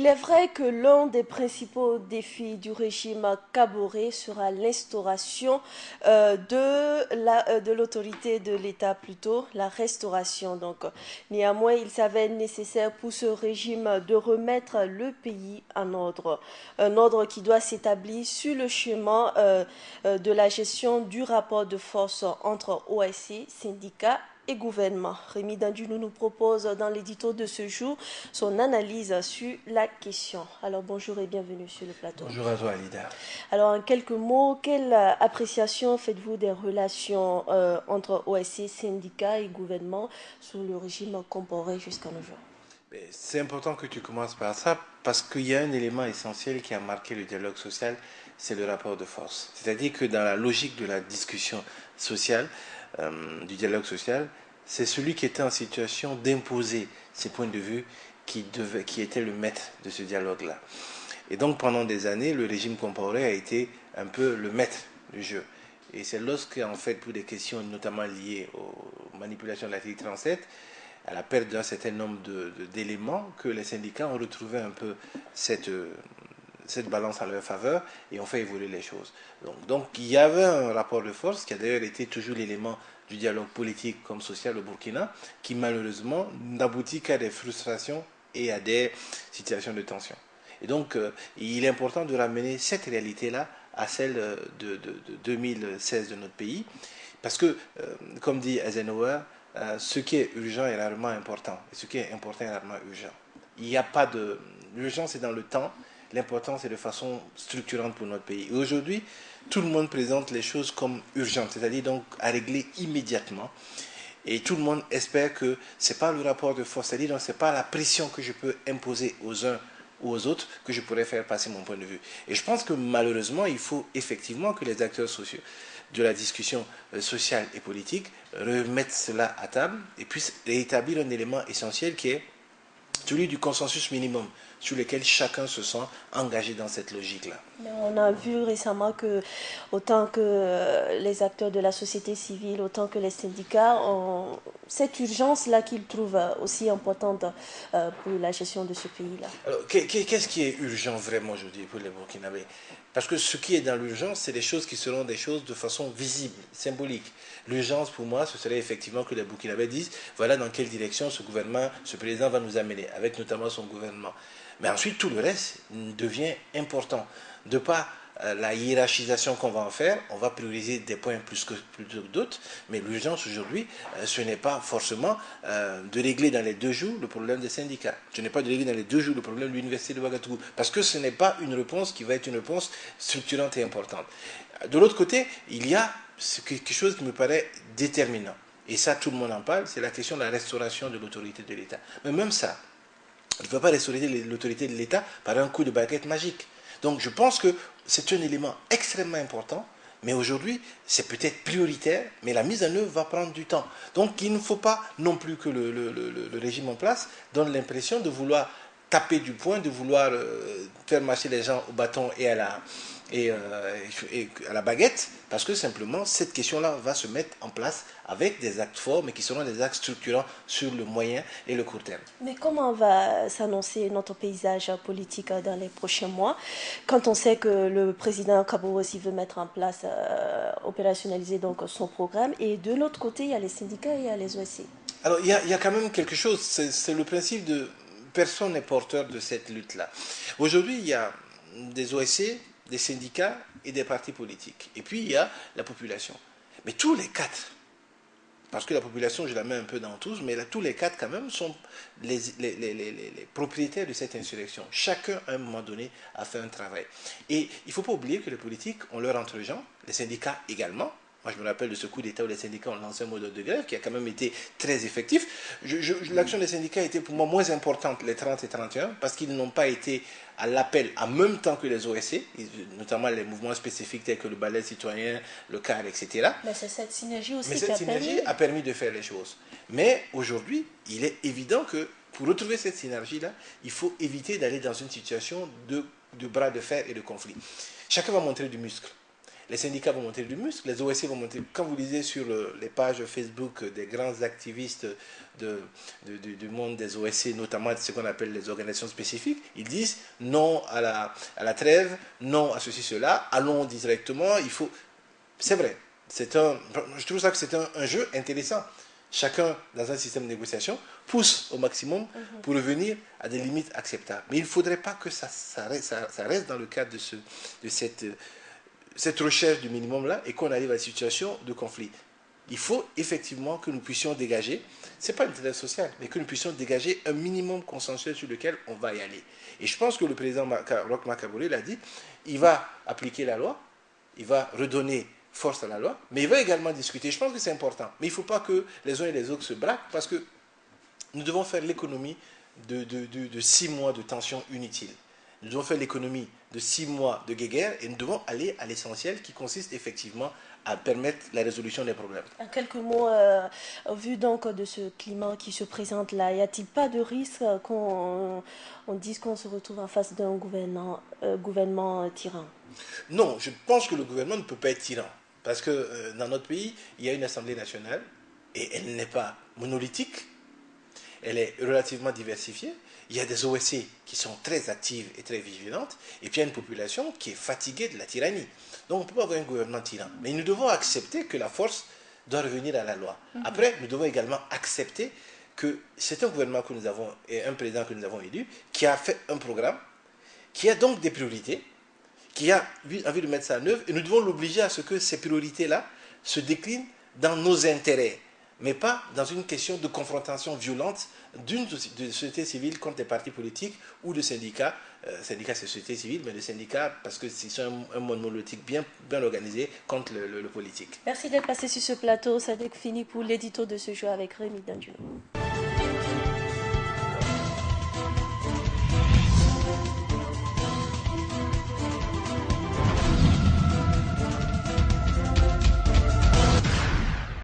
est vrai que l'un des principaux défis du régime Kaboré sera l'instauration de l'autorité de l'État, plutôt la restauration. Donc, néanmoins, il s'avère nécessaire pour ce régime de remettre le pays en ordre, un ordre qui doit s'établir sur le chemin de la gestion du rapport de force entre OSC, syndicats et gouvernement. Rémi Dandunou nous propose dans l'édito de ce jour son analyse sur la question. Alors bonjour et bienvenue sur le plateau. Bonjour à toi, Alida. Alors en quelques mots, quelle appréciation faites-vous des relations entre OSC, syndicats et gouvernement sous le régime Compaoré jusqu'à nos jours? C'est important que tu commences par ça parce qu'il y a un élément essentiel qui a marqué le dialogue social, c'est le rapport de force. C'est-à-dire que dans la logique de la discussion sociale, du dialogue social, c'est celui qui était en situation d'imposer ses points de vue qui était le maître de ce dialogue-là. Et donc pendant des années, le régime Compaoré a été un peu le maître du jeu. Et c'est lorsque, en fait, pour des questions notamment liées aux manipulations de l'article 37, à la perte d'un certain nombre d'éléments, que les syndicats ont retrouvé un peu cette balance à leur faveur et ont fait évoluer les choses. Donc il y avait un rapport de force qui a d'ailleurs été toujours l'élément du dialogue politique comme social au Burkina, qui malheureusement n'aboutit qu'à des frustrations et à des situations de tension. Et donc il est important de ramener cette réalité-là à celle de 2016 de notre pays, parce que, comme dit Eisenhower, ce qui est urgent est rarement important, et ce qui est important est rarement urgent. Il n'y a pas de... L'urgence est dans le temps, l'important c'est de façon structurante pour notre pays. Et aujourd'hui, tout le monde présente les choses comme urgentes, c'est-à-dire donc à régler immédiatement. Et tout le monde espère que ce n'est pas le rapport de force, c'est-à-dire donc ce n'est pas la pression que je peux imposer aux uns ou aux autres que je pourrais faire passer mon point de vue. Et je pense que malheureusement, il faut effectivement que les acteurs sociaux de la discussion sociale et politique remettent cela à table et puissent rétablir un élément essentiel qui est celui du consensus minimum sur lequel chacun se sent engagé dans cette logique-là. Mais on a vu récemment que autant que les acteurs de la société civile, autant que les syndicats ont cette urgence-là qu'ils trouvent aussi importante pour la gestion de ce pays-là. Alors, qu'est-ce qui est urgent vraiment aujourd'hui pour les Burkinabés? Parce que ce qui est dans l'urgence, c'est des choses qui seront des choses de façon visible, symbolique. L'urgence pour moi, ce serait effectivement que les Burkinabés disent, voilà dans quelle direction ce gouvernement, ce président va nous amener, avec notamment son gouvernement. Mais ensuite, tout le reste devient important. De par la hiérarchisation qu'on va en faire, on va prioriser des points plus que d'autres, mais l'urgence aujourd'hui, ce n'est pas forcément de régler dans les 2 jours le problème des syndicats. Ce n'est pas de régler dans les 2 jours le problème de l'université de Ouagadougou, parce que ce n'est pas une réponse qui va être une réponse structurante et importante. De l'autre côté, il y a quelque chose qui me paraît déterminant, et ça tout le monde en parle, c'est la question de la restauration de l'autorité de l'État. Mais même ça, on ne peut pas restaurer l'autorité de l'État par un coup de baguette magique. Donc je pense que c'est un élément extrêmement important, mais aujourd'hui c'est peut-être prioritaire, mais la mise en œuvre va prendre du temps. Donc il ne faut pas non plus que le régime en place donne l'impression de vouloir taper du poing, de vouloir faire marcher les gens au bâton et et à la baguette, parce que simplement cette question-là va se mettre en place avec des actes forts, mais qui seront des actes structurants sur le moyen et le court terme. Mais comment va s'annoncer notre paysage politique dans les prochains mois quand on sait que le président Kabore aussi veut mettre en place, opérationnaliser donc son programme et de l'autre côté il y a les syndicats et il y a les OSC. Alors il y a quand même quelque chose, c'est le principe de personne n'est porteur de cette lutte-là. Aujourd'hui, il y a des OSC, des syndicats et des partis politiques. Et puis il y a la population. Mais tous les quatre, parce que la population, je la mets un peu dans tous, mais là, tous les quatre, quand même, sont les propriétaires de cette insurrection. Chacun, à un moment donné, a fait un travail. Et il ne faut pas oublier que les politiques ont leur entre-gens, les syndicats également. Moi, je me rappelle de ce coup d'État où les syndicats ont lancé un mode de grève qui a quand même été très effectif. L'action des syndicats était pour moi moins importante, les 30 et 31, parce qu'ils n'ont pas été à l'appel en même temps que les OSC, notamment les mouvements spécifiques tels que le ballet citoyen, le CAR, etc. Mais c'est cette synergie aussi Mais qui cette a synergie a permis de faire les choses. Mais aujourd'hui, il est évident que pour retrouver cette synergie-là, il faut éviter d'aller dans une situation de bras de fer et de conflit. Chacun va montrer du muscle. les syndicats vont monter du muscle, les OSC vont monter. Quand vous lisez sur les pages Facebook des grands activistes du monde des OSC, notamment de ce qu'on appelle les organisations spécifiques, ils disent non à la trêve, non à ceci, cela, allons directement, il faut... C'est vrai, je trouve ça que c'est un jeu intéressant. Chacun, dans un système de négociation, pousse au maximum pour revenir à des limites acceptables. Mais il ne faudrait pas que ça reste dans le cadre de cette recherche du minimum-là et qu'on arrive à des situations de conflit. Il faut effectivement que nous puissions dégager, ce n'est pas une trêve sociale, mais que nous puissions dégager un minimum consensuel sur lequel on va y aller. Et je pense que le président Roch Marc Kabore l'a dit, il va appliquer la loi, il va redonner force à la loi, mais il va également discuter. Je pense que c'est important. Mais il ne faut pas que les uns et les autres se braquent parce que nous devons faire l'économie de 6 mois de tension inutile. Nous devons faire l'économie de 6 mois de guéguerre et nous devons aller à l'essentiel qui consiste effectivement à permettre la résolution des problèmes. En quelques mots, au vu donc de ce climat qui se présente là, y a-t-il pas de risque qu'on dise qu'on se retrouve en face d'un gouvernement tyran? Non, je pense que le gouvernement ne peut pas être tyran. Parce que dans notre pays, il y a une Assemblée nationale et elle n'est pas monolithique, elle est relativement diversifiée. Il y a des OSC qui sont très actives et très vigilantes, et puis il y a une population qui est fatiguée de la tyrannie. Donc on ne peut pas avoir un gouvernement tyran. Mais nous devons accepter que la force doit revenir à la loi. Après, nous devons également accepter que c'est un gouvernement que nous avons, et un président que nous avons élu, qui a fait un programme, qui a donc des priorités, qui a envie de mettre ça en œuvre, et nous devons l'obliger à ce que ces priorités-là se déclinent dans nos intérêts, mais pas dans une question de confrontation violente de société civile contre les partis politiques ou de syndicats. Syndicats, c'est société civile, mais les syndicats, parce que c'est un monde monolithique bien organisé contre le politique. Merci d'être passé sur ce plateau. Sadek fini pour l'édito de ce jour avec Rémi Danduno.